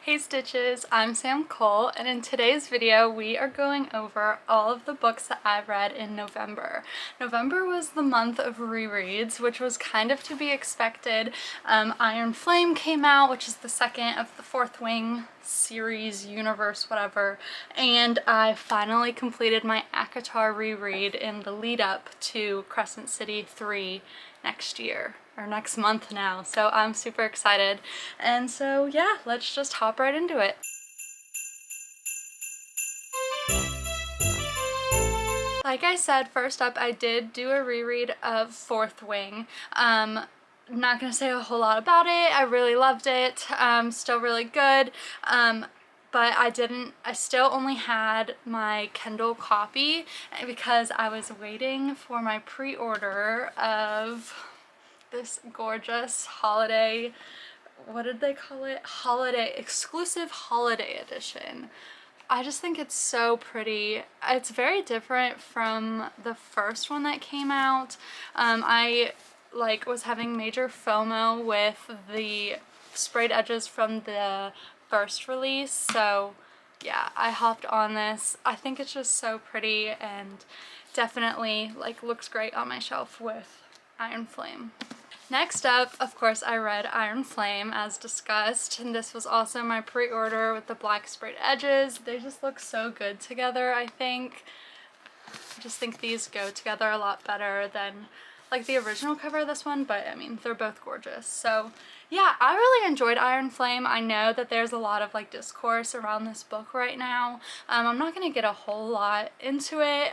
Hey Stitches, I'm Sam Cole, and in today's video we are going over all of the books that I read in November. November was the month of rereads, which was kind of to be expected. Iron Flame came out, which is the second of the Fourth Wing series, universe, whatever, and I finally completed my ACOTAR reread in the lead up to Crescent City 3 next year. Or next month now, so I'm super excited. And so yeah, let's just hop right into it. Like I said, first up, I did do a reread of Fourth Wing. I'm not gonna say a whole lot about it. I really loved it. Still really good. But I still only had my Kindle copy because I was waiting for my pre-order of this gorgeous holiday, what did they call it? Exclusive holiday edition. I just think it's so pretty. It's very different from the first one that came out. I was having major FOMO with the sprayed edges from the first release, so yeah, I hopped on this. I think it's just so pretty and definitely looks great on my shelf with Iron Flame. Next up, of course, I read Iron Flame as discussed, and this was also my pre-order with the black sprayed edges. They just look so good together, I think. I just think these go together a lot better than the original cover of this one, but I mean, they're both gorgeous. So yeah, I really enjoyed Iron Flame. I know that there's a lot of discourse around this book right now. I'm not going to get a whole lot into it.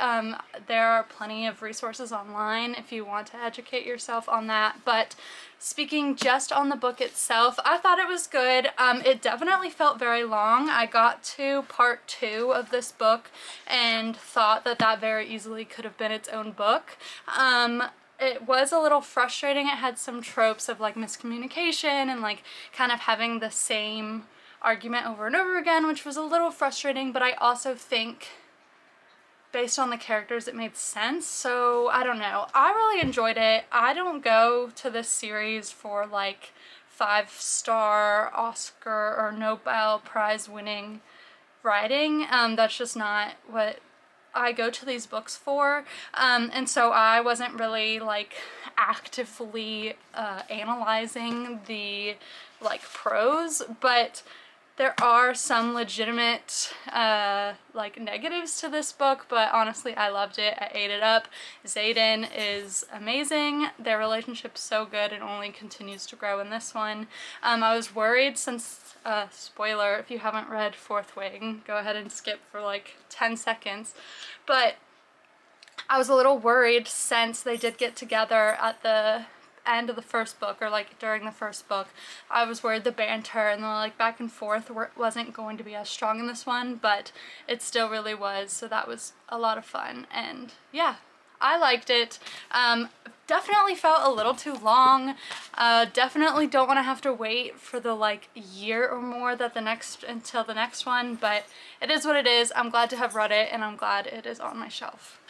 There are plenty of resources online if you want to educate yourself on that, but speaking just on the book itself, I thought it was good. It definitely felt very long. I got to part 2 of this book and thought that that very easily could have been its own book. It was a little frustrating. It had some tropes of miscommunication and kind of having the same argument over and over again, which was a little frustrating, but I also think based on the characters it made sense. So I don't know. I really enjoyed it. I don't go to this series for 5-star Oscar or Nobel Prize winning writing. That's just not what I go to these books for, and so I wasn't really actively analyzing the prose, but there are some legitimate negatives to this book, but honestly I loved it. I ate it up. Xaden is amazing. Their relationship's so good and only continues to grow in this one. I was worried since spoiler, if you haven't read Fourth Wing, go ahead and skip for 10 seconds. But I was a little worried since they did get together at the end of the first book, or during the first book. I was worried the banter and the back and forth wasn't going to be as strong in this one, but it still really was, so that was a lot of fun. And yeah, I liked it. Definitely felt a little too long. Definitely don't want to have to wait for the year or more that until the next one, but it is what it is. I'm glad to have read it, and I'm glad it is on my shelf.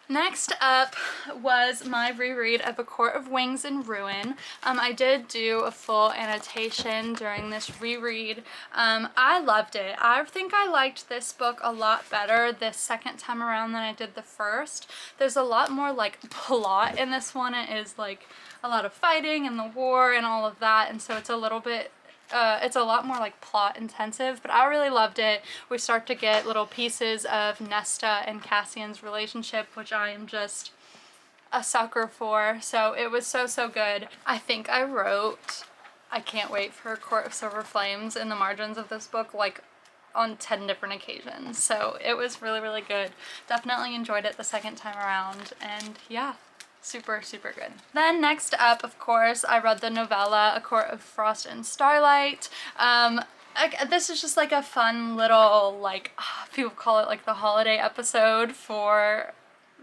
Next up was my reread of A Court of Wings and Ruin. I did do a full annotation during this reread. I loved it. I think I liked this book a lot better this second time around than I did the first. There's a lot more plot in this one. It is a lot of fighting and the war and all of that, and so it's a little bit it's a lot more plot intensive, but I really loved it. We start to get little pieces of Nesta and Cassian's relationship, which I am just a sucker for. So it was so good. I think I wrote, "I can't wait for Court of Silver Flames" in the margins of this book on 10 different occasions. So it was really good. Definitely enjoyed it the second time around, and yeah, super good. Then next up, of course, I read the novella A Court of Frost and Starlight. This is just a fun little people call it the holiday episode for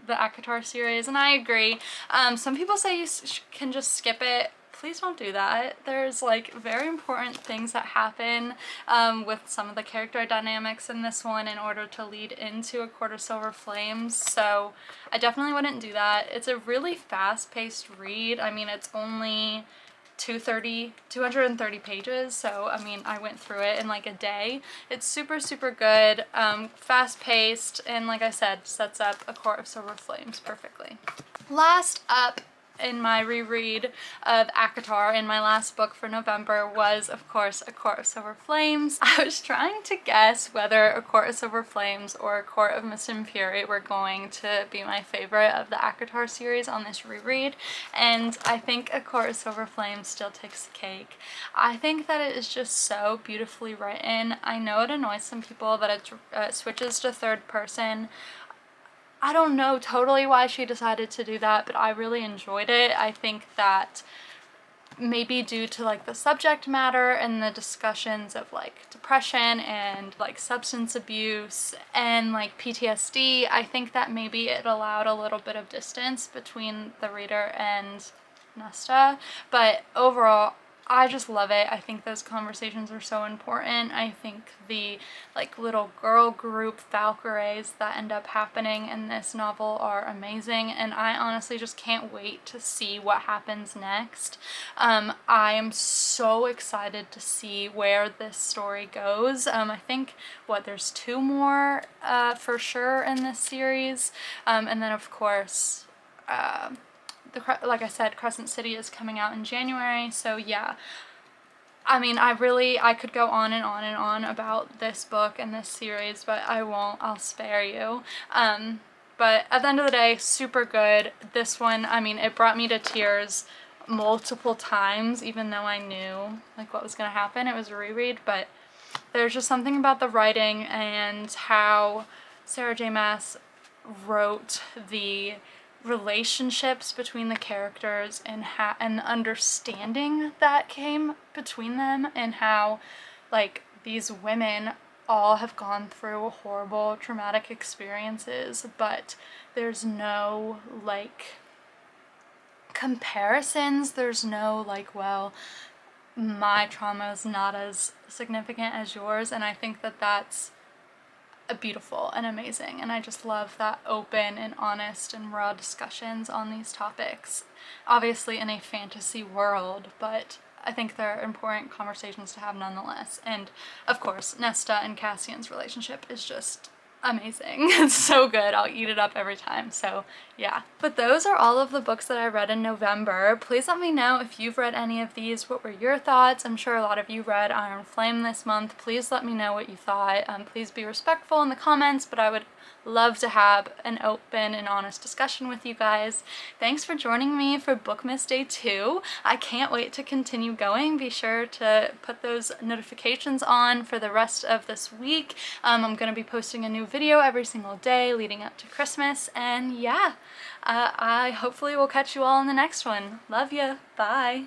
the ACOTAR series, and I agree. Some people say you can just skip it. Please don't do that. There's very important things that happen with some of the character dynamics in this one in order to lead into A Court of Silver Flames, so I definitely wouldn't do that. It's a really fast-paced read. I mean, it's only 230 pages, so I mean I went through it in like a day. It's super good, fast-paced, and like I said, sets up A Court of Silver Flames perfectly. Last up in my reread of ACOTAR, in my last book for November, was of course A Court of Silver Flames. I was trying to guess whether A Court of Silver Flames or A Court of Mist and Fury were going to be my favorite of the ACOTAR series on this reread, and I think A Court of Silver Flames still takes the cake. I think that it is just so beautifully written. I know it annoys some people that it switches to third person. I don't know totally why she decided to do that, but I really enjoyed it. I think that maybe due to like the subject matter and the discussions of like depression and like substance abuse and like PTSD, I think that maybe it allowed a little bit of distance between the reader and Nesta, but overall I just love it. I think those conversations are so important. I think the like little girl group Valkyries that end up happening in this novel are amazing, and I honestly just can't wait to see what happens next. I am so excited to see where this story goes. I think there's 2 more for sure in this series, and then of course like I said, Crescent City is coming out in January, so yeah. I mean, I could go on and on and on about this book and this series, but I won't. I'll spare you. But at the end of the day, super good. This one, I mean, it brought me to tears multiple times, even though I knew like what was going to happen. It was a reread, but there's just something about the writing and how Sarah J. Maas wrote the relationships between the characters and the understanding that came between them, and how like these women all have gone through horrible traumatic experiences, but there's no like comparisons. There's no like, well, my trauma is not as significant as yours, and I think that that's beautiful and amazing, and I just love that open and honest and raw discussions on these topics, obviously in a fantasy world, but I think they're important conversations to have nonetheless. And of course Nesta and Cassian's relationship is just amazing. It's so good. I'll eat it up every time. So yeah. But those are all of the books that I read in November. Please let me know if you've read any of these. What were your thoughts? I'm sure a lot of you read Iron Flame this month. Please let me know what you thought. Please be respectful in the comments, but I would love to have an open and honest discussion with you guys. Thanks for joining me for Bookmas Day 2. I can't wait to continue going. Be sure to put those notifications on for the rest of this week. I'm going to be posting a new video every single day leading up to Christmas, and yeah, I hopefully will catch you all in the next one. Love ya. Bye.